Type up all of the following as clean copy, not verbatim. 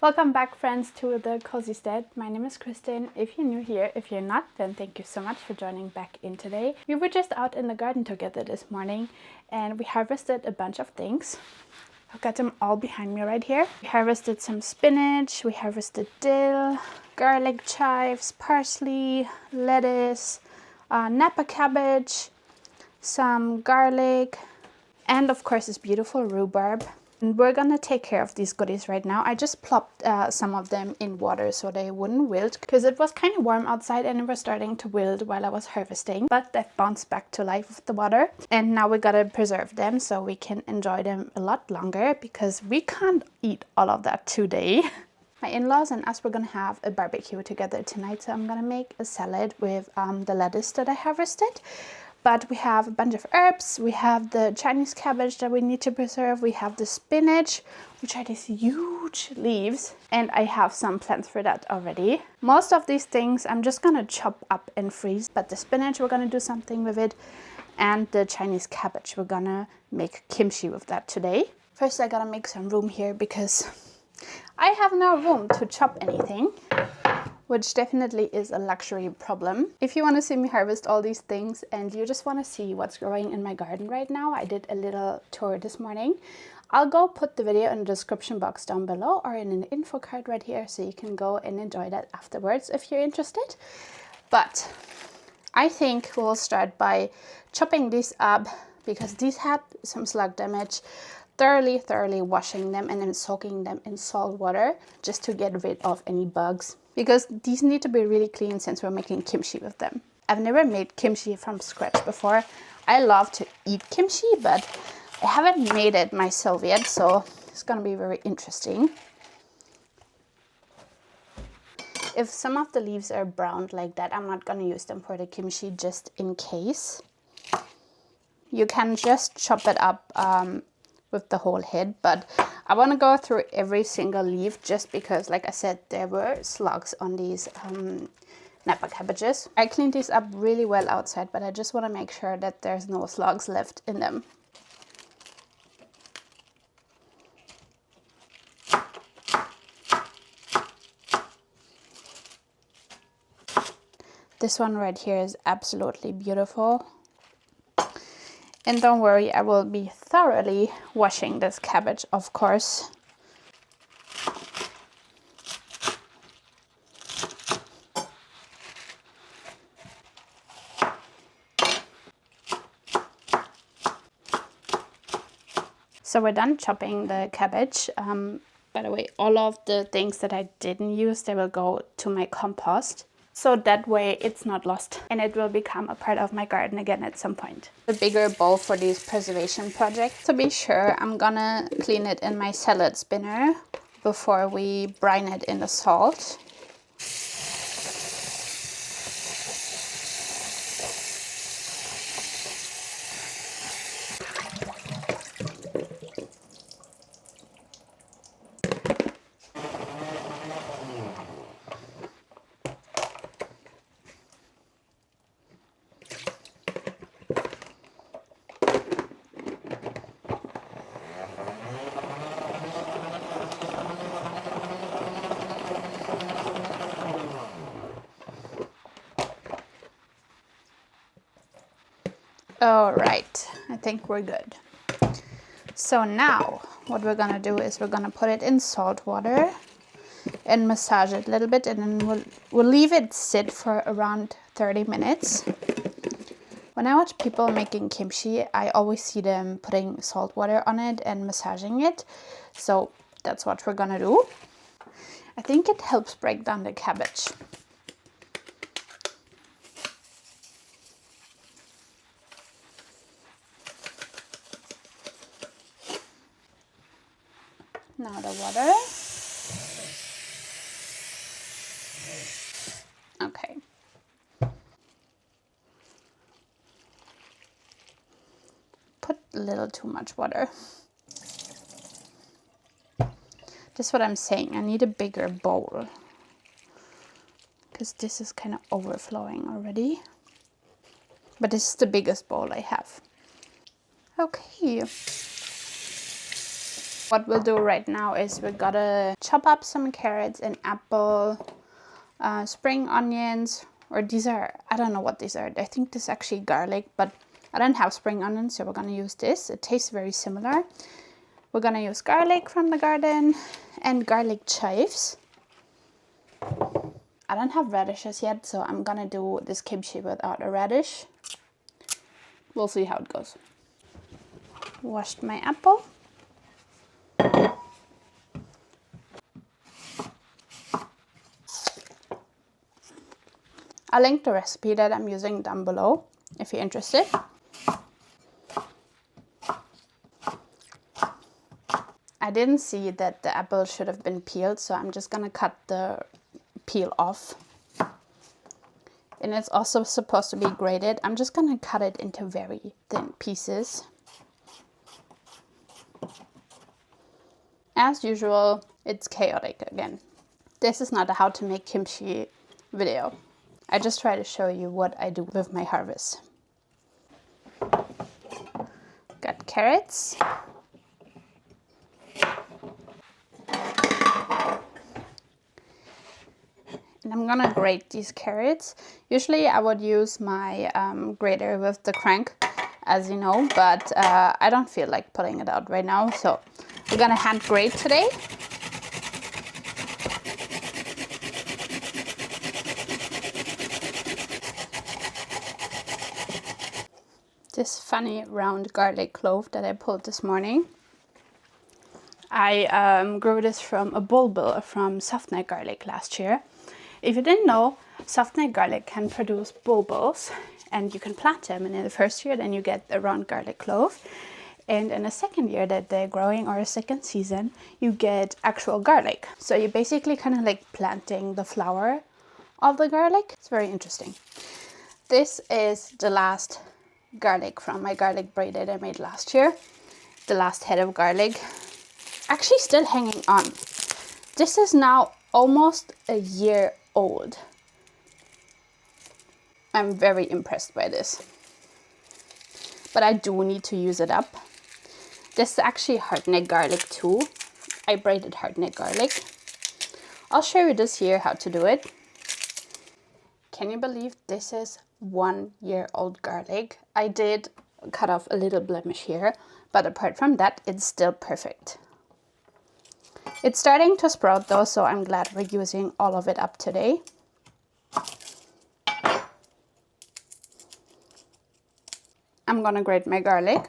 Welcome back, friends, to the Cozy Stead. My name is Kristen. If you're new here, if you're not, then thank you so much for joining back in today. We were just out in the garden together this morning and we harvested a bunch of things. I've got them all behind me right here. We harvested some spinach, we harvested dill, garlic chives, parsley, lettuce, Napa cabbage, some garlic, and of course this beautiful rhubarb. And we're gonna take care of these goodies right now. I just plopped some of them in water so they wouldn't wilt because it was kind of warm outside and it was starting to wilt while I was harvesting. But that bounced back to life with the water. And now we gotta preserve them so we can enjoy them a lot longer because we can't eat all of that today. My in-laws and us were gonna have a barbecue together tonight. So I'm gonna make a salad with the lettuce that I harvested. But we have a bunch of herbs, we have the Chinese cabbage that we need to preserve, we have the spinach, which are these huge leaves, and I have some plans for that already. Most of these things I'm just gonna chop up and freeze, but the spinach, we're gonna do something with it, and the Chinese cabbage, we're gonna make kimchi with that today. First I gotta make some room here because I have no room to chop anything, which definitely is a luxury problem. If you want to see me harvest all these things and you just want to see what's growing in my garden right now, I did a little tour this morning. I'll go put the video in the description box down below or in an info card right here so you can go and enjoy that afterwards if you're interested. But I think we'll start by chopping these up because these had some slug damage. Thoroughly washing them and then soaking them in salt water just to get rid of any bugs. Because these need to be really clean since we're making kimchi with them. I've never made kimchi from scratch before. I love to eat kimchi, but I haven't made it myself yet, so it's gonna be very interesting. If some of the leaves are browned like that, I'm not gonna use them for the kimchi just in case. You can just chop it up with the whole head, but I want to go through every single leaf just because, like I said, there were slugs on these Napa cabbages. I cleaned these up really well outside, but I just want to make sure that there's no slugs left in them. This one right here is absolutely beautiful. And don't worry, I will be thoroughly washing this cabbage, of course. So we're done chopping the cabbage. By the way, all of the things that I didn't use, they will go to my compost. So that way it's not lost and it will become a part of my garden again at some point. A bigger bowl for these preservation projects. To be sure, I'm gonna clean it in my salad spinner before we brine it in the salt. All right, I think we're good. So now what we're gonna do is we're gonna put it in salt water and massage it a little bit, and then we'll leave it sit for around 30 minutes. When I watch people making kimchi, I always see them putting salt water on it and massaging it. So that's what we're gonna do. I think it helps break down the cabbage. Now the water. Okay. Put a little too much water. That's what I'm saying. I need a bigger bowl because this is kind of overflowing already. But this is the biggest bowl I have. Okay. What we'll do right now is we're gonna chop up some carrots and apple, spring onions, or these are, I don't know what these are. I think this is actually garlic, but I don't have spring onions, so we're gonna use this. It tastes very similar. We're gonna use garlic from the garden and garlic chives. I don't have radishes yet, so I'm gonna do this kimchi without a radish. We'll see how it goes. Washed my apple. I'll link the recipe that I'm using down below if you're interested. I didn't see that the apple should have been peeled, so I'm just gonna cut the peel off. And it's also supposed to be grated. I'm just gonna cut it into very thin pieces. As usual, it's chaotic again. This is not a how to make kimchi video. I just try to show you what I do with my harvest. Got carrots. And I'm gonna grate these carrots. Usually I would use my grater with the crank, as you know, but I don't feel like putting it out right now. So we're gonna hand grate today. This funny round garlic clove that I pulled this morning. I grew this from a bulbil from soft neck garlic last year. If you didn't know, soft neck garlic can produce bulbils and you can plant them, and in the first year then you get a round garlic clove, and in the second year that they're growing, or a second season, you get actual garlic. So you're basically kind of like planting the flower of the garlic. It's very interesting. This is the last garlic from my garlic braid that I made last year. The last head of garlic. Actually still hanging on. This is now almost a year old. I'm very impressed by this. But I do need to use it up. This is actually hardneck garlic too. I braided hardneck garlic. I'll show you this here how to do it. Can you believe this is 1 year old garlic? I did cut off a little blemish here, but apart from that, it's still perfect. It's starting to sprout though, so I'm glad we're using all of it up today. I'm gonna grate my garlic.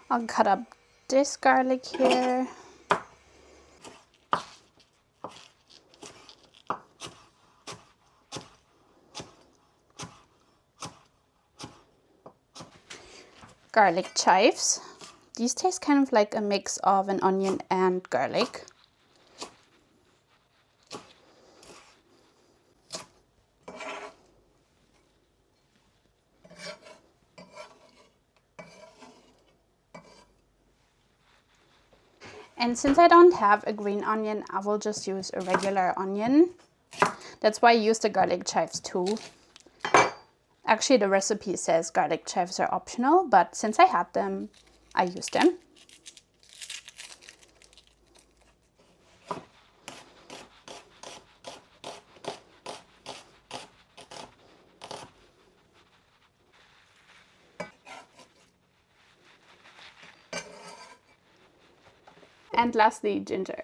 I'll cut up this garlic here. Garlic chives. These taste kind of like a mix of an onion and garlic. And since I don't have a green onion, I will just use a regular onion. That's why I use the garlic chives too. Actually, the recipe says garlic chives are optional, but since I had them, I used them. And lastly, ginger.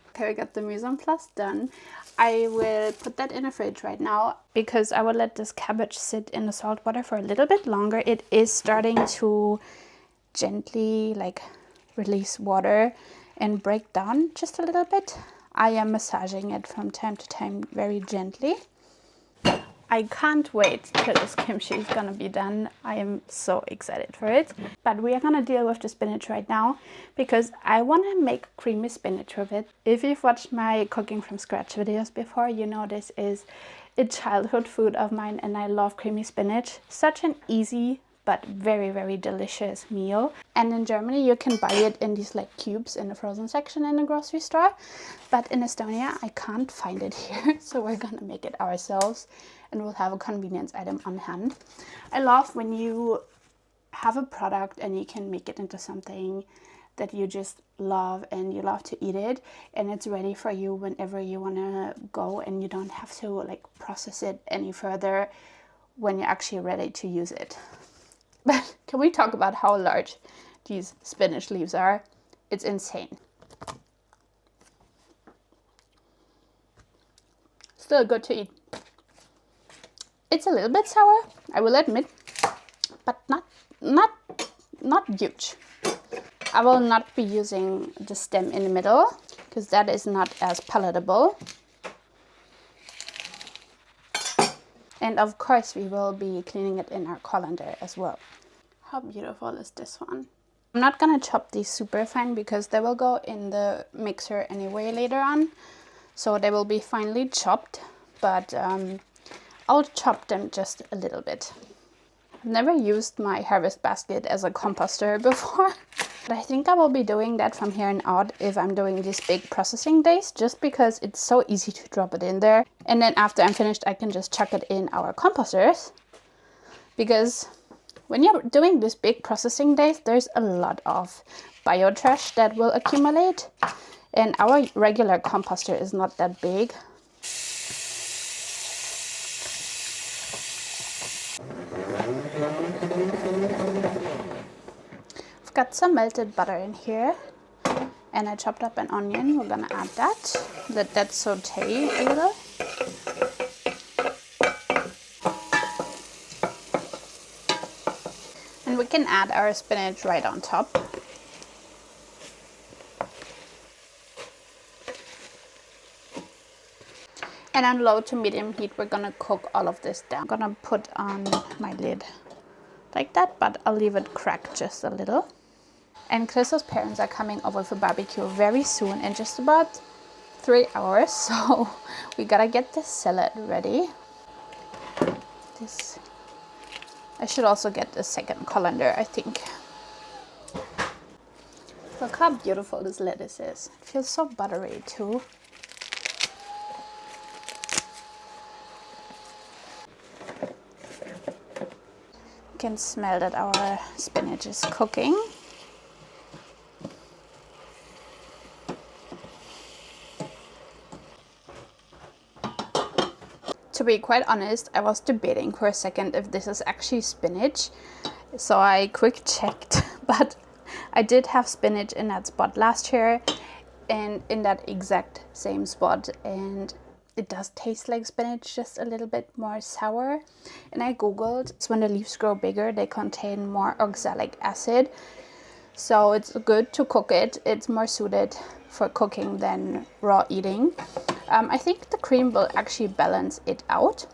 Okay, we got the mise en place done. I will put that in the fridge right now because I will let this cabbage sit in the salt water for a little bit longer. It is starting to gently like release water and break down just a little bit. I am massaging it from time to time very gently. I can't wait till this kimchi is gonna be done. I am so excited for it. But we are gonna deal with the spinach right now because I wanna make creamy spinach with it. If you've watched my cooking from scratch videos before, you know this is a childhood food of mine and I love creamy spinach. Such an easy but very, very delicious meal. And in Germany you can buy it in these like cubes in the frozen section in the grocery store. But in Estonia I can't find it here, so we're gonna make it ourselves and we'll have a convenience item on hand. I love when you have a product and you can make it into something that you just love and you love to eat it, and it's ready for you whenever you want to go and you don't have to like process it any further when you're actually ready to use it. But can we talk about how large these spinach leaves are? It's insane. Still good to eat. It's a little bit sour, I will admit, but not huge. I will not be using the stem in the middle because that is not as palatable. And of course we will be cleaning it in our colander as well. How beautiful is this one? I'm not gonna chop these super fine because they will go in the mixer anyway later on. So they will be finely chopped, but I'll chop them just a little bit. I've never used my harvest basket as a composter before, but I think I will be doing that from here on out if I'm doing these big processing days, just because it's so easy to drop it in there. And then after I'm finished, I can just chuck it in our composters, because when you're doing these big processing days, there's a lot of bio trash that will accumulate, and our regular composter is not that big. I've got some melted butter in here and I chopped up an onion. We're gonna add that, let that saute a little. And we can add our spinach right on top. And on low to medium heat, we're gonna cook all of this down. I'm gonna put on my lid like that, but I'll leave it cracked just a little. And Chris's parents are coming over for barbecue very soon, in just about 3 hours. So we gotta get this salad ready. I should also get a second colander, I think. Look how beautiful this lettuce is. It feels so buttery too. You can smell that our spinach is cooking. To be quite honest, I was debating for a second if this is actually spinach. So I quick checked, but I did have spinach in that spot last year and in that exact same spot, and it does taste like spinach, just a little bit more sour. And I googled, so when the leaves grow bigger, they contain more oxalic acid. So it's good to cook it. It's more suited for cooking than raw eating. I think the cream will actually balance it out.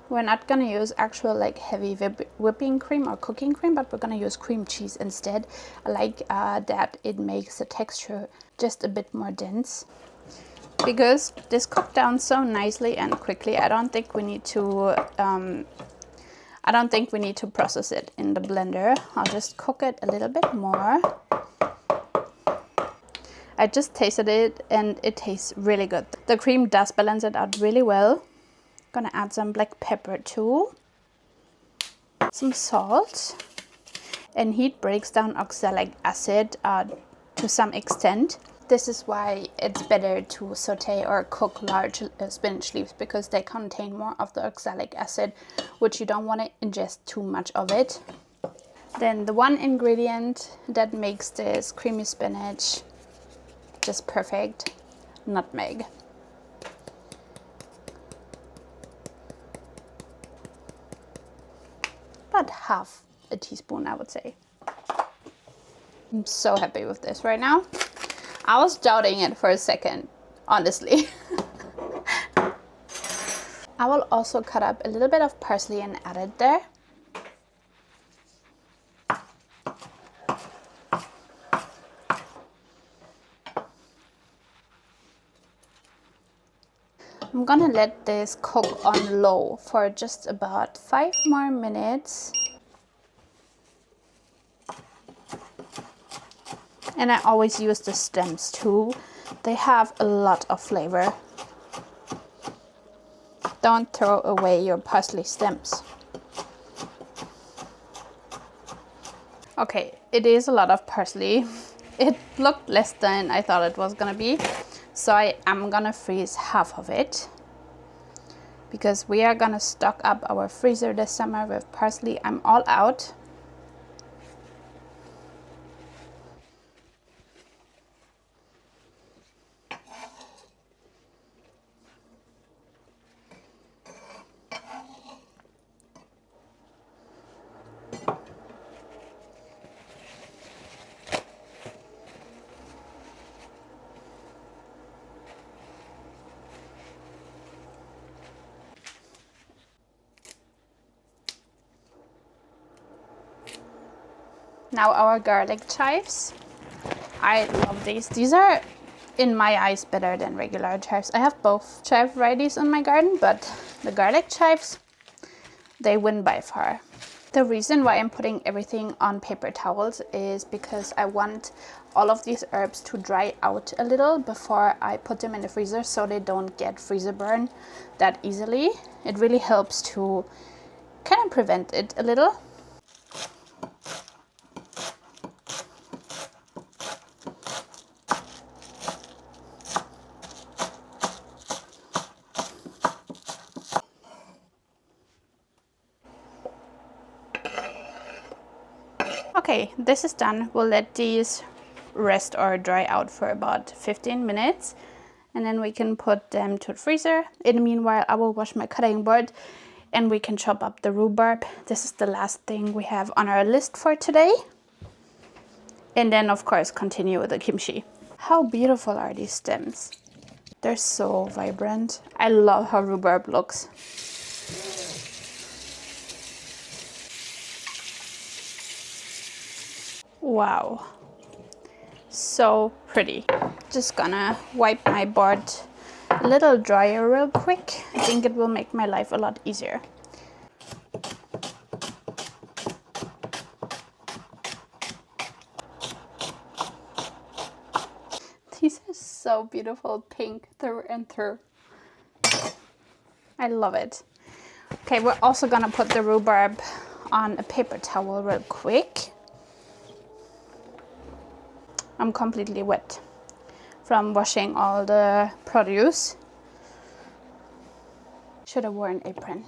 We're not gonna use actual like heavy whipping cream or cooking cream, but we're gonna use cream cheese instead. I like that it makes the texture just a bit more dense. Because this cooked down so nicely and quickly, I don't think we need to process it in the blender. I'll just cook it a little bit more. I just tasted it and it tastes really good. The cream does balance it out really well. Gonna add some black pepper too, some salt, and heat breaks down oxalic acid to some extent. This is why it's better to saute or cook large spinach leaves, because they contain more of the oxalic acid, which you don't want to ingest too much of it. Then the one ingredient that makes this creamy spinach just perfect, nutmeg. About half a teaspoon, I would say. I'm so happy with this right now. I was doubting it for a second, honestly. I will also cut up a little bit of parsley and add it there. I'm gonna let this cook on low for just about 5 more minutes. And I always use the stems too. They have a lot of flavor. Don't throw away your parsley stems. Okay, it is a lot of parsley. It looked less than I thought it was gonna be. So I am gonna freeze half of it, because we are gonna stock up our freezer this summer with parsley. I'm all out. Now our garlic chives. I love these. These are, in my eyes, better than regular chives. I have both chive varieties in my garden, but the garlic chives, they win by far. The reason why I'm putting everything on paper towels is because I want all of these herbs to dry out a little before I put them in the freezer, so they don't get freezer burn that easily. It really helps to kind of prevent it a little. Okay, this is done. We'll let these rest or dry out for about 15 minutes, and then we can put them to the freezer. In the meanwhile, I will wash my cutting board and we can chop up the rhubarb. This is the last thing we have on our list for today. And then, of course, continue with the kimchi. How beautiful are these stems? They're so vibrant. I love how rhubarb looks. Wow, so pretty. Just gonna wipe my board a little drier real quick. I think it will make my life a lot easier. These are so beautiful, pink through and through. I love it. Okay, we're also gonna put the rhubarb on a paper towel real quick. I'm completely wet from washing all the produce. Should have worn an apron.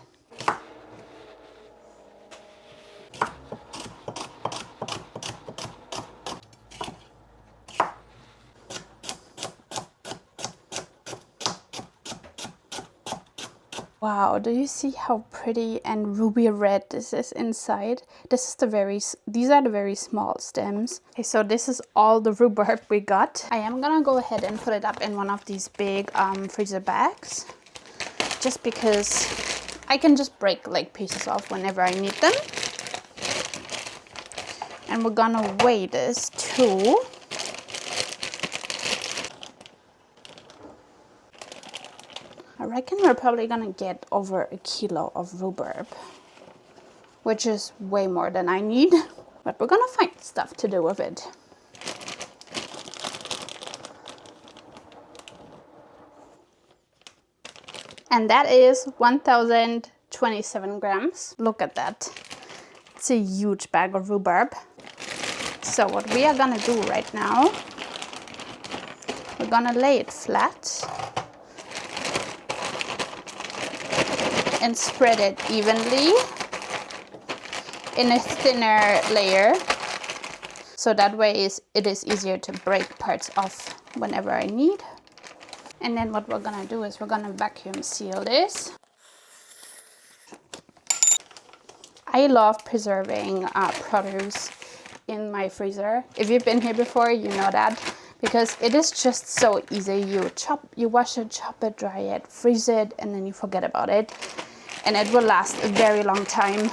Wow, do you see how pretty and ruby red this is inside? These are the very small stems. Okay, so this is all the rhubarb we got. I am gonna go ahead and put it up in one of these big freezer bags, just because I can just break like pieces off whenever I need them. And we're gonna weigh this too. I reckon we're probably gonna get over 1 kilo of rhubarb, which is way more than I need, but we're gonna find stuff to do with it. And that is 1027 grams. Look at that. It's a huge bag of rhubarb. So what we are gonna do right now, we're gonna lay it flat and spread it evenly in a thinner layer, so that way it is easier to break parts off whenever I need. And then what we're gonna do is we're gonna vacuum seal this. I love preserving produce in my freezer. If you've been here before, you know that, because it is just so easy. You wash it, chop it, dry it, freeze it, and then you forget about it. And it will last a very long time.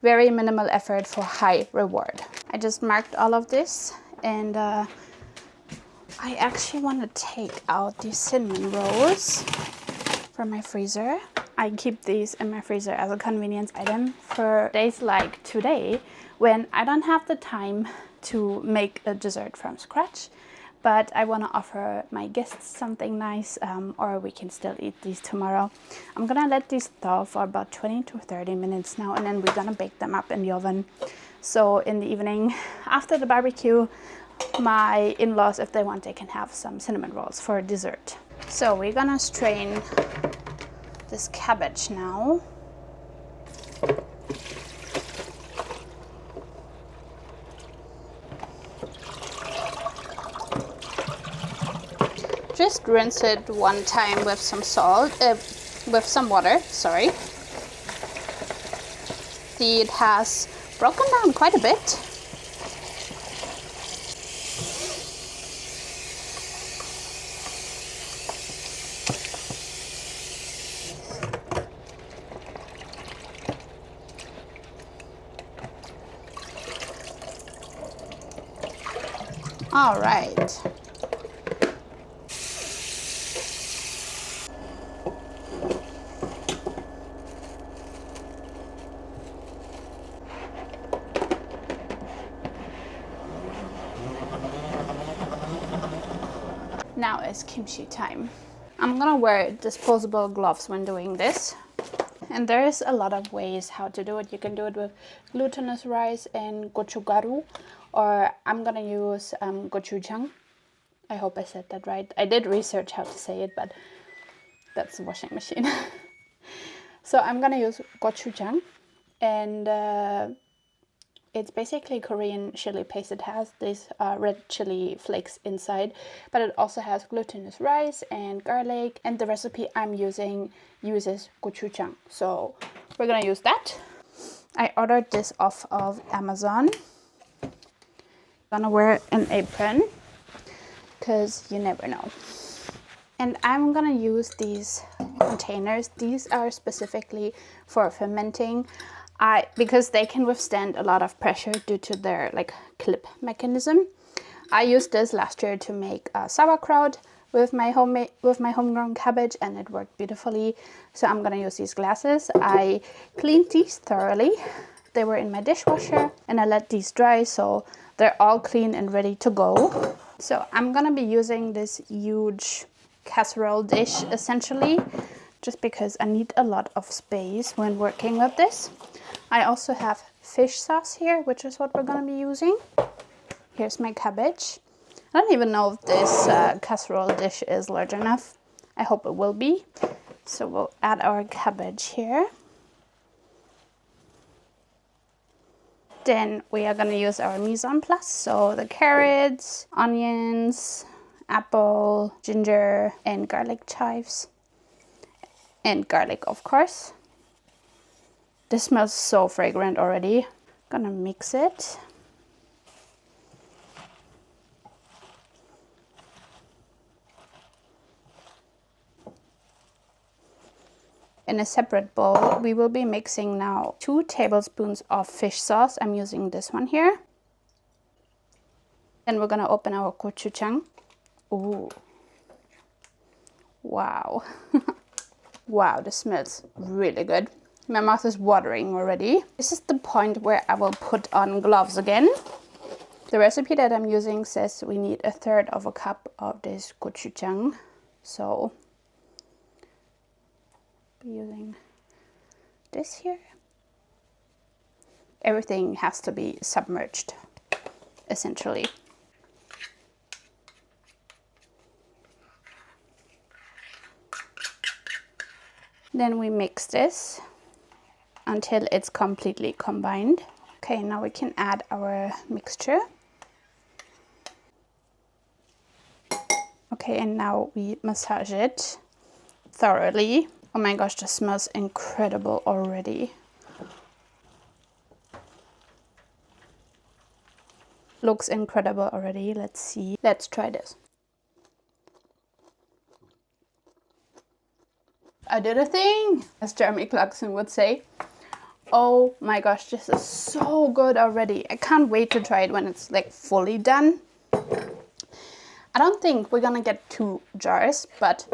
Very minimal effort for high reward. I just marked all of this, and I actually want to take out these cinnamon rolls from my freezer. I keep these in my freezer as a convenience item for days like today when I don't have the time to make a dessert from scratch, but I want to offer my guests something nice, or we can still eat these tomorrow. I'm gonna let these thaw for about 20 to 30 minutes now, and then we're gonna bake them up in the oven. So in the evening after the barbecue, my in-laws, if they want, they can have some cinnamon rolls for dessert. So we're gonna strain this cabbage now. Just rinse it one time with some salt, with some water, sorry. See, it has broken down quite a bit. All right. Now is kimchi time. I'm gonna wear disposable gloves when doing this. And there's a lot of ways how to do it. You can do it with glutinous rice and gochugaru, or I'm gonna use gochujang. I hope I said that right. I did research how to say it, but that's the washing machine. So I'm gonna use gochujang, and it's basically Korean chili paste. It has these red chili flakes inside, but it also has glutinous rice and garlic, and the recipe I'm using uses gochujang. So we're gonna use that. I ordered this off of Amazon. I'm gonna wear an apron because you never know. And I'm gonna use these containers. These are specifically for fermenting. Because they can withstand a lot of pressure due to their clip mechanism. I used this last year to make sauerkraut with my homegrown cabbage, and it worked beautifully. So I'm gonna use these glasses. I cleaned these thoroughly. They were in my dishwasher, and I let these dry, so they're all clean and ready to go. So I'm gonna be using this huge casserole dish essentially, just because I need a lot of space when working with this. I also have fish sauce here, which is what we're gonna be using. Here's my cabbage. I don't even know if this casserole dish is large enough. I hope it will be. So we'll add our cabbage here. Then we are gonna use our mise en place. So the carrots, onions, apple, ginger, and garlic chives. And garlic, of course. This smells so fragrant already. Gonna mix it. In a separate bowl, we will be mixing now 2 tablespoons of fish sauce. I'm using this one here. Then we're gonna open our gochujang. Ooh. Wow. Wow, this smells really good. My mouth is watering already. This is the point where I will put on gloves again. The recipe that I'm using says we need 1/3 of a cup of this gochujang. So I'll be using this here. Everything has to be submerged, essentially. Then we mix this until it's completely combined. Okay, now we can add our mixture. Okay, and now we massage it thoroughly. Oh my gosh, this smells incredible already. looks incredible already. Let's see. Let's try this. I did a thing, as Jeremy Clarkson would say. Oh my gosh, this is so good already. I can't wait to try it when it's like fully done. I don't think we're gonna get 2 jars, but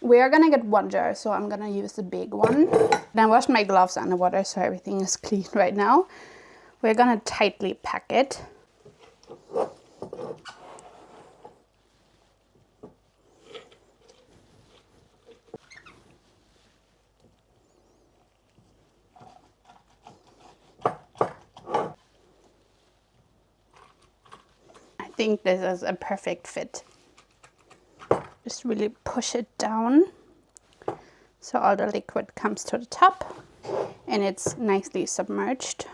we are gonna get 1 jar, so I'm gonna use the big one. And I washed my gloves underwater, so everything is clean right now. We're gonna tightly pack it. I think this is a perfect fit. Just really push it down so all the liquid comes to the top and it's nicely submerged.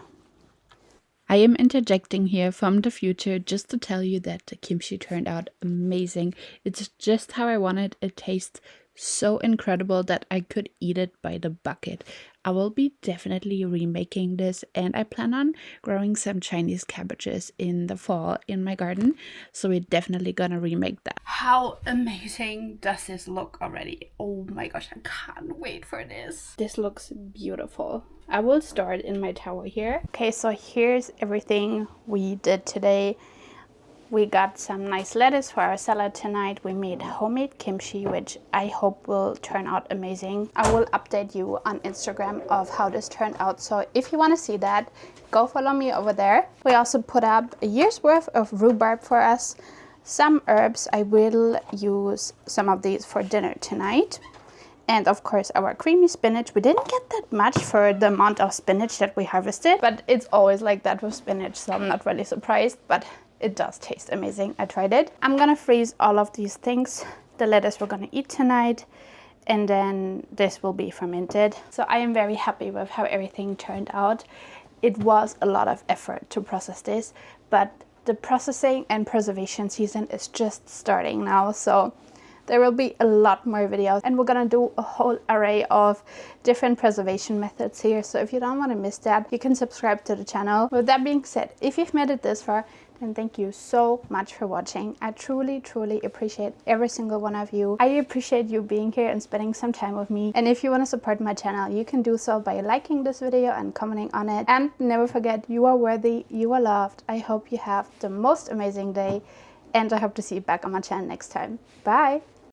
I am interjecting here from the future just to tell you that the kimchi turned out amazing. It's just how I wanted. It tastes so incredible that I could eat it by the bucket. I will be definitely remaking this, and I plan on growing some Chinese cabbages in the fall in my garden, so we're definitely gonna remake that. How amazing does this look already? Oh my gosh, I can't wait for this. This looks beautiful. I will store it in my tower here. Okay, so here's everything we did today. We got some nice lettuce for our salad tonight. We made homemade kimchi, which I hope will turn out amazing. I will update you on Instagram of how this turned out. So if you want to see that, go follow me over there. We also put up a year's worth of rhubarb for us. Some herbs. I will use some of these for dinner tonight. And of course our creamy spinach. We didn't get that much for the amount of spinach that we harvested, but it's always like that with spinach, so I'm not really surprised, but it does taste amazing. I tried it. I'm gonna freeze all of these things. The lettuce we're gonna eat tonight, and then this will be fermented. So I am very happy with how everything turned out. It was a lot of effort to process this, but the processing and preservation season is just starting now, so there will be a lot more videos, and we're gonna do a whole array of different preservation methods here. So if you don't want to miss that, you can subscribe to the channel. With that being said, if you've made it this far, then thank you so much for watching. I truly appreciate every single one of you. I appreciate you being here and spending some time with me. And if you want to support my channel, you can do so by liking this video and commenting on it. And never forget, you are worthy, you are loved. I hope you have the most amazing day, and I hope to see you back on my channel next time. Bye!